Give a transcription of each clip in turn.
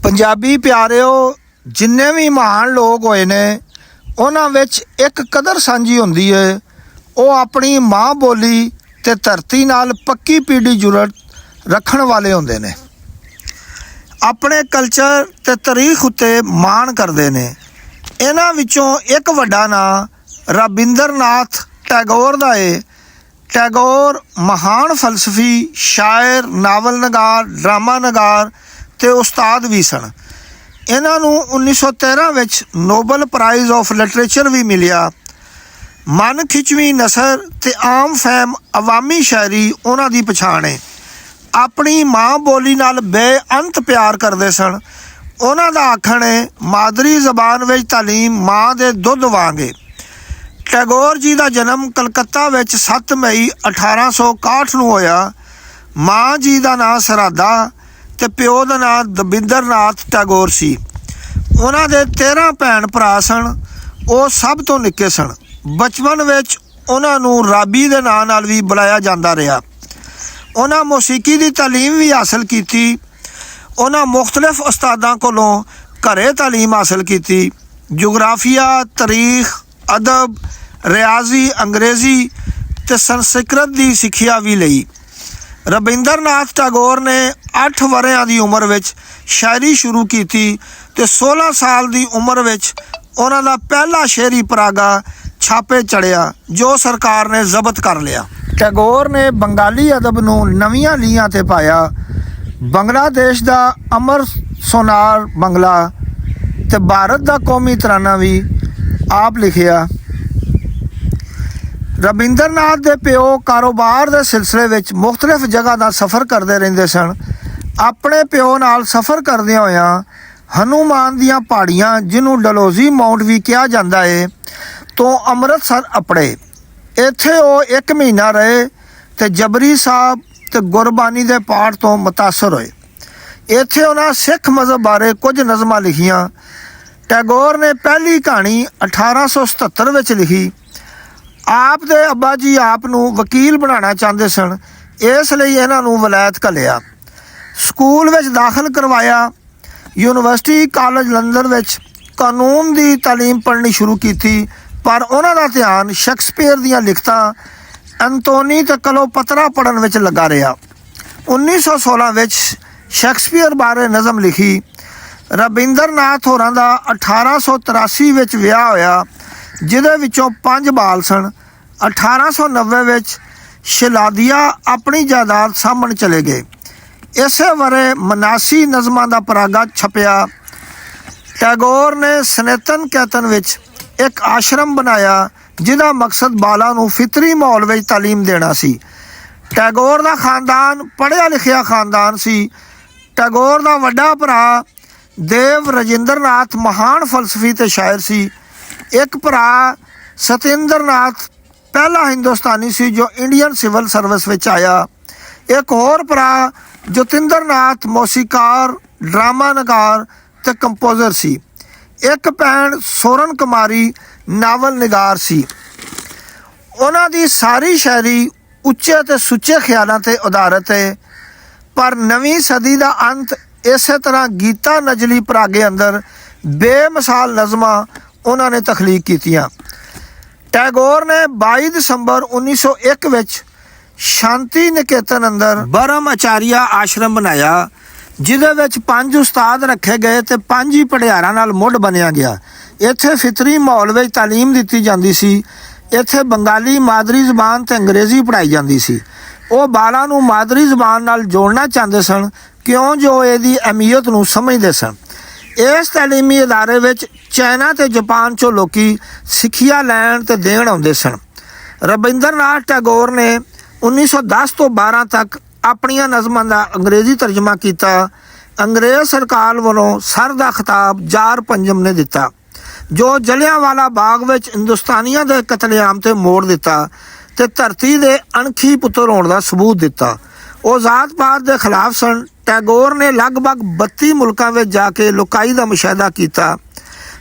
ਪੰਜਾਬੀ ਪਿਆਰਿਓ, ਜਿੰਨੇ ਵੀ ਮਹਾਨ ਲੋਕ ਹੋਏ ਨੇ ਉਹਨਾਂ ਵਿੱਚ ਇੱਕ ਕਦਰ ਸਾਂਝੀ ਹੁੰਦੀ ਹੈ। ਉਹ ਆਪਣੀ ਮਾਂ ਬੋਲੀ ਤੇ ਧਰਤੀ ਨਾਲ ਪੱਕੀ ਪੀੜੀ ਜੁੜਤ ਰੱਖਣ ਵਾਲੇ ਹੁੰਦੇ ਨੇ। ਆਪਣੇ ਕਲਚਰ ਤੇ ਤਾਰੀਖ ਉੱਤੇ ਮਾਣ ਕਰਦੇ ਨੇ। ਇਹਨਾਂ ਵਿੱਚੋਂ ਇੱਕ ਵੱਡਾ ਨਾਂ ਰਬਿੰਦਰਨਾਥ ਟੈਗੋਰ ਦਾ ਹੈ। ਟੈਗੋਰ ਮਹਾਨ ਫਲਸਫੀ, ਸ਼ਾਇਰ, ਨਾਵਲ ਨਗਾਰ, ਡਰਾਮਾ ਨਗਾਰ ਤੇ ਉਸਤਾਦ ਵੀ ਸਨ। ਇਹਨਾਂ ਨੂੰ 1913 ਵਿੱਚ ਨੋਬਲ ਪ੍ਰਾਈਜ਼ ਆਫ ਲਿਟਰੇਚਰ ਵੀ ਮਿਲਿਆ। ਮਨ ਖਿੱਚਵੀਂ ਨਸਰ ਤੇ ਆਮ ਫਹਿਮ ਅਵਾਮੀ ਸ਼ਾਇਰੀ ਉਹਨਾਂ ਦੀ ਪਛਾਣ ਹੈ। ਆਪਣੀ ਮਾਂ ਬੋਲੀ ਨਾਲ ਬੇਅੰਤ ਪਿਆਰ ਕਰਦੇ ਸਨ। ਉਹਨਾਂ ਦਾ ਆਖਣ ਹੈ, ਮਾਦਰੀ ਜ਼ਬਾਨ ਵਿੱਚ ਤਾਲੀਮ ਮਾਂ ਦੇ ਦੁੱਧ ਵਾਂਗ ਹੈ। ਟੈਗੋਰ ਜੀ ਦਾ ਜਨਮ ਕਲਕੱਤਾ ਵਿੱਚ 7 ਮਈ 1861 ਨੂੰ ਹੋਇਆ। ਮਾਂ ਜੀ ਦਾ ਨਾਂ ਸਰਾਧਾ ਤੇ ਪਿਓ ਦਾ ਨਾਂ ਰਬਿੰਦਰਨਾਥ ਟੈਗੋਰ ਸੀ। ਉਹਨਾਂ ਦੇ 13 ਭੈਣ ਭਰਾ ਸਨ। ਉਹ ਸਭ ਤੋਂ ਨਿੱਕੇ ਸਨ। ਬਚਪਨ ਵਿੱਚ ਉਹਨਾਂ ਨੂੰ ਰਾਬੀ ਦੇ ਨਾਂ ਨਾਲ ਵੀ ਬੁਲਾਇਆ ਜਾਂਦਾ ਰਿਹਾ। ਉਹਨਾਂ ਮੌਸੀਕੀ ਦੀ ਤਾਲੀਮ ਵੀ ਹਾਸਲ ਕੀਤੀ। ਉਹਨਾਂ ਮੁਖਤਲਿਫ ਉਸਤਾਦਾਂ ਕੋਲੋਂ ਘਰੇ ਤਾਲੀਮ ਹਾਸਲ ਕੀਤੀ। ਜੁਗਰਾਫੀਆ, ਤਾਰੀਖ, ਅਦਬ, ਰਿਆਜ਼ੀ, ਅੰਗਰੇਜ਼ੀ ਤੇ ਸੰਸਕ੍ਰਿਤ ਦੀ ਸਿੱਖਿਆ ਵੀ ਲਈ। ਰਬਿੰਦਰਨਾਥ ਟੈਗੋਰ ਨੇ 8 ਵਰ੍ਹਿਆਂ ਦੀ ਉਮਰ ਵਿੱਚ ਸ਼ਾਇਰੀ ਸ਼ੁਰੂ ਕੀਤੀ ਤੇ 16 ਸਾਲ ਦੀ ਉਮਰ ਵਿੱਚ ਉਹਨਾਂ ਦਾ ਪਹਿਲਾ ਸ਼ੇਅਰੀ ਪਰਾਗਾ ਛਾਪੇ ਚੜਿਆ, ਜੋ ਸਰਕਾਰ ਨੇ ਜ਼ਬਤ ਕਰ ਲਿਆ। ਟੈਗੋਰ ਨੇ ਬੰਗਾਲੀ ਅਦਬ ਨੂੰ ਨਵੀਆਂ ਲੀਹਾਂ ਤੇ ਪਾਇਆ। ਬੰਗਲਾਦੇਸ਼ ਦਾ ਅਮਰ ਸੋਨਾਰ ਬੰਗਲਾ ਤੇ ਭਾਰਤ ਦਾ ਕੌਮੀ ਤਰਾਨਾ ਵੀ ਆਪ ਲਿਖਿਆ। ਰਬਿੰਦਰਨਾਥ ਦੇ ਪਿਓ ਕਾਰੋਬਾਰ ਦੇ ਸਿਲਸਿਲੇ ਵਿੱਚ ਮੁਖਤਲਿਫ ਜਗ੍ਹਾ ਦਾ ਸਫ਼ਰ ਕਰਦੇ ਰਹਿੰਦੇ ਸਨ। ਆਪਣੇ ਪਿਓ ਨਾਲ ਸਫ਼ਰ ਕਰਦਿਆਂ ਹੋਇਆਂ ਹਨੂਮਾਨ ਦੀਆਂ ਪਹਾੜੀਆਂ, ਜਿਹਨੂੰ ਡਲਹੌਜ਼ੀ ਮਾਊਂਟ ਵੀ ਕਿਹਾ ਜਾਂਦਾ ਹੈ, ਤੋਂ ਅੰਮ੍ਰਿਤਸਰ ਅਪੜੇ। ਇੱਥੇ ਉਹ 1 ਮਹੀਨਾ ਰਹੇ ਤੇ ਜਬਰੀ ਸਾਹਿਬ ਤੇ ਗੁਰਬਾਣੀ ਦੇ ਪਾਠ ਤੋਂ ਮੁਤਾਸਰ ਹੋਏ। ਇੱਥੇ ਉਹਨਾਂ ਸਿੱਖ ਮਜ਼ਹਬ ਬਾਰੇ ਕੁਝ ਨਜ਼ਮਾਂ ਲਿਖੀਆਂ। ਟੈਗੋਰ ਨੇ ਪਹਿਲੀ ਕਹਾਣੀ 1877 ਵਿੱਚ ਲਿਖੀ। ਆਪ ਦੇ ਅੱਬਾ ਜੀ ਆਪ ਨੂੰ ਵਕੀਲ ਬਣਾਉਣਾ ਚਾਹੁੰਦੇ ਸਨ, ਇਸ ਲਈ ਇਹਨਾਂ ਨੂੰ ਵਲਾਇਤ ਘੱਲਿਆ। ਸਕੂਲ ਵਿੱਚ ਦਾਖਲ ਕਰਵਾਇਆ। ਯੂਨੀਵਰਸਿਟੀ ਕਾਲਜ ਲੰਡਨ ਵਿੱਚ ਕਾਨੂੰਨ ਦੀ ਤਾਲੀਮ ਪੜ੍ਹਨੀ ਸ਼ੁਰੂ ਕੀਤੀ, ਪਰ ਉਹਨਾਂ ਦਾ ਧਿਆਨ ਸ਼ੇਕਸਪੀਅਰ ਦੀਆਂ ਲਿਖਤਾਂ, ਐਂਟੋਨੀ ਤੇ ਕਲੋਪਤਰਾ ਪੜ੍ਹਨ ਵਿੱਚ ਲੱਗਾ ਰਿਹਾ। 1916 ਵਿੱਚ ਸ਼ੇਕਸਪੀਅਰ ਬਾਰੇ ਨਜ਼ਮ ਲਿਖੀ। ਰਬਿੰਦਰਨਾਥ ਹੋਰਾਂ ਦਾ 1883 ਵਿੱਚ ਵਿਆਹ ਹੋਇਆ, ਜਿਹਦੇ ਵਿੱਚੋਂ 5 ਬਾਲ ਸਨ। 1890 ਵਿੱਚ ਸ਼ਿਲਾਦੀਆ ਆਪਣੀ ਜਾਇਦਾਦ ਸਾਂਭਣ ਚਲੇ ਗਏ। ਇਸੇ ਵਰੇ ਮਨਾਸੀ ਨਜ਼ਮਾਂ ਦਾ ਪਰਾਗਾ ਛਪਿਆ। ਟੈਗੋਰ ਨੇ ਸਨੇਤਨ ਕੈਤਨ ਵਿੱਚ ਇੱਕ ਆਸ਼ਰਮ ਬਣਾਇਆ, ਜਿਹਦਾ ਮਕਸਦ ਬਾਲਾਂ ਨੂੰ ਫਿਤਰੀ ਮਾਹੌਲ ਵਿੱਚ ਤਾਲੀਮ ਦੇਣਾ ਸੀ। ਟੈਗੋਰ ਦਾ ਖਾਨਦਾਨ ਪੜ੍ਹਿਆ ਲਿਖਿਆ ਖਾਨਦਾਨ ਸੀ। ਟੈਗੋਰ ਦਾ ਵੱਡਾ ਭਰਾ ਦੇਵ ਰਾਜਿੰਦਰਨਾਥ ਮਹਾਨ ਫਲਸਫੀ ਤੇ ਸ਼ਾਇਰ ਸੀ। ਇੱਕ ਭਰਾ ਸਤਿੰਦਰਨਾਥ ਪਹਿਲਾ ਹਿੰਦੁਸਤਾਨੀ ਸੀ ਜੋ ਇੰਡੀਅਨ ਸਿਵਲ ਸਰਵਿਸ ਵਿੱਚ ਆਇਆ। ਇੱਕ ਹੋਰ ਭਰਾ ਜਤਿੰਦਰਨਾਥ ਮੌਸੀਕਾਰ, ਡਰਾਮਾ ਨਗਾਰ ਤੇ ਕੰਪੋਜ਼ਰ ਸੀ। ਇੱਕ ਭੈਣ ਸੋਰਨ ਕੁਮਾਰੀ ਨਾਵਲ ਨਿਗਾਰ ਸੀ। ਉਹਨਾਂ ਦੀ ਸਾਰੀ ਸ਼ਾਇਰੀ ਉੱਚੇ ਤੇ ਸੁੱਚੇ ਖਿਆਲਾਂ ਤੇ ਆਧਾਰਿਤ ਹੈ। ਪਰ ਨਵੀਂ ਸਦੀ ਦਾ ਅੰਤ ਇਸੇ ਤਰ੍ਹਾਂ ਗੀਤਾ ਨਜਲੀ ਪਰਾਗੇ ਅੰਦਰ ਬੇਮਿਸਾਲ ਨਜ਼ਮਾਂ ਉਹਨਾਂ ਨੇ ਤਖਲੀਕ ਕੀਤੀਆਂ। ਟੈਗੋਰ ਨੇ 22 ਦਸੰਬਰ 1901 ਵਿੱਚ ਸ਼ਾਂਤੀ ਨਿਕੇਤਨ ਅੰਦਰ ਬਰਮ ਆਚਾਰੀਆ ਆਸ਼ਰਮ ਬਣਾਇਆ, ਜਿਹਦੇ ਵਿੱਚ 5 ਉਸਤਾਦ ਰੱਖੇ ਗਏ ਤੇ 5 ਹੀ ਪੜਿਆਰਾਂ ਨਾਲ ਮੁੱਢ ਬਣਿਆ ਗਿਆ। ਇੱਥੇ ਫਿਤਰੀ ਮਾਹੌਲ ਵਿੱਚ ਤਾਲੀਮ ਦਿੱਤੀ ਜਾਂਦੀ ਸੀ। ਇੱਥੇ ਬੰਗਾਲੀ ਮਾਦਰੀ ਜ਼ਬਾਨ ਤੇ ਅੰਗਰੇਜ਼ੀ ਪੜ੍ਹਾਈ ਜਾਂਦੀ ਸੀ। ਉਹ ਬਾਲਾਂ ਨੂੰ ਮਾਦਰੀ ਜ਼ਬਾਨ ਨਾਲ ਜੋੜਨਾ ਚਾਹੁੰਦੇ ਸਨ, ਕਿਉਂ ਜੋ ਇਹਦੀ ਅਹਿਮੀਅਤ ਨੂੰ ਸਮਝਦੇ ਸਨ। ਇਸ ਤਾਲੀਮੀ ਅਦਾਰੇ ਵਿੱਚ ਚਾਈਨਾ ਤੇ ਜਾਪਾਨ 'ਚੋਂ ਲੋਕੀ ਸਿੱਖਿਆ ਲੈਣ ਤੇ ਦੇਣ ਆਉਂਦੇ ਸਨ। ਰਬਿੰਦਰਨਾਥ ਟੈਗੋਰ ਨੇ 1910 ਤੋਂ 12 ਤੱਕ ਆਪਣੀਆਂ ਨਜ਼ਮਾਂ ਦਾ ਅੰਗਰੇਜ਼ੀ ਤਰਜਮਾ ਕੀਤਾ। ਅੰਗਰੇਜ਼ ਸਰਕਾਰ ਵੱਲੋਂ ਸਰ ਦਾ ਖਿਤਾਬ ਜਾਰ ਪੰਜਮ ਨੇ ਦਿੱਤਾ, ਜੋ ਜਲਿਆਂਵਾਲਾ ਬਾਗ ਵਿੱਚ ਹਿੰਦੁਸਤਾਨੀਆਂ ਦੇ ਕਤਲੇਆਮ ਤੇ ਮੋੜ ਦਿੱਤਾ ਤੇ ਧਰਤੀ ਦੇ ਅਣਖੀ ਪੁੱਤਰ ਹੋਣ ਦਾ ਸਬੂਤ ਦਿੱਤਾ। ਉਹ ਜ਼ਾਤ ਪਾਤ ਦੇ ਖਿਲਾਫ ਸਨ। ਟੈਗੋਰ ਨੇ ਲਗਭਗ 32 ਮੁਲਕਾਂ ਵਿੱਚ ਜਾ ਕੇ ਲੋਕਾਈ ਦਾ ਮੁਸ਼ਾਹਦਾ ਕੀਤਾ।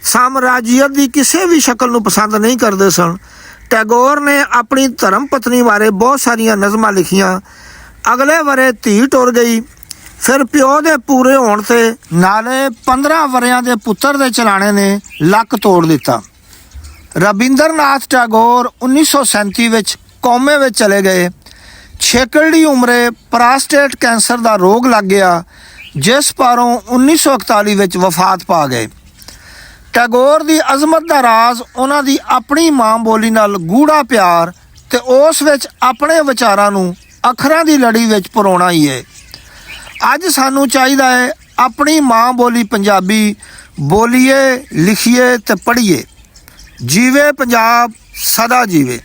ਸਾਮਰਾਜੀਅਤ ਦੀ ਕਿਸੇ ਵੀ ਸ਼ਕਲ ਨੂੰ ਪਸੰਦ ਨਹੀਂ ਕਰਦੇ ਸਨ। ਟੈਗੋਰ ਨੇ ਆਪਣੀ ਧਰਮ ਪਤਨੀ ਬਾਰੇ ਬਹੁਤ ਸਾਰੀਆਂ ਨਜ਼ਮਾਂ ਲਿਖੀਆਂ। ਅਗਲੇ ਵਰੇ ਧੀ ਟੁਰ ਗਈ। ਫਿਰ ਪਿਓ ਦੇ ਪੂਰੇ ਹੋਣ ਤੇ ਨਾਲੇ 15 ਵਰਿਆਂ ਦੇ ਪੁੱਤਰ ਦੇ ਚਲਾਣੇ ਨੇ ਲੱਕ ਤੋੜ ਦਿੱਤਾ। ਰਬਿੰਦਰਨਾਥ ਟੈਗੋਰ 1937 ਵਿੱਚ ਕੌਮੇ ਵਿੱਚ ਚਲੇ ਗਏ। ਛੇਕੜੀ ਉਮਰੇ ਪ੍ਰਾਸਟੇਟ ਕੈਂਸਰ ਦਾ ਰੋਗ ਲੱਗ ਗਿਆ, ਜਿਸ ਪਾਰੋਂ 1941 ਵਿੱਚ ਵਫਾਤ ਪਾ ਗਏ। ਟੈਗੋਰ ਦੀ ਅਜ਼ਮਤ ਦਾ ਰਾਜ਼ ਉਹਨਾਂ ਦੀ ਆਪਣੀ ਮਾਂ ਬੋਲੀ ਨਾਲ ਗੂੜਾ ਪਿਆਰ ਤੇ ਉਸ ਵਿੱਚ ਆਪਣੇ ਵਿਚਾਰਾਂ ਨੂੰ ਅੱਖਰਾਂ ਦੀ ਲੜੀ ਵਿੱਚ ਪਰੋਣਾ ਹੀ ਹੈ। ਅੱਜ ਸਾਨੂੰ ਚਾਹੀਦਾ ਹੈ ਆਪਣੀ ਮਾਂ ਬੋਲੀ ਪੰਜਾਬੀ ਬੋਲੀਏ, ਲਿਖੀਏ ਤੇ ਪੜ੍ਹੀਏ। ਜੀਵੇ ਪੰਜਾਬ, ਸਦਾ ਜੀਵੇ।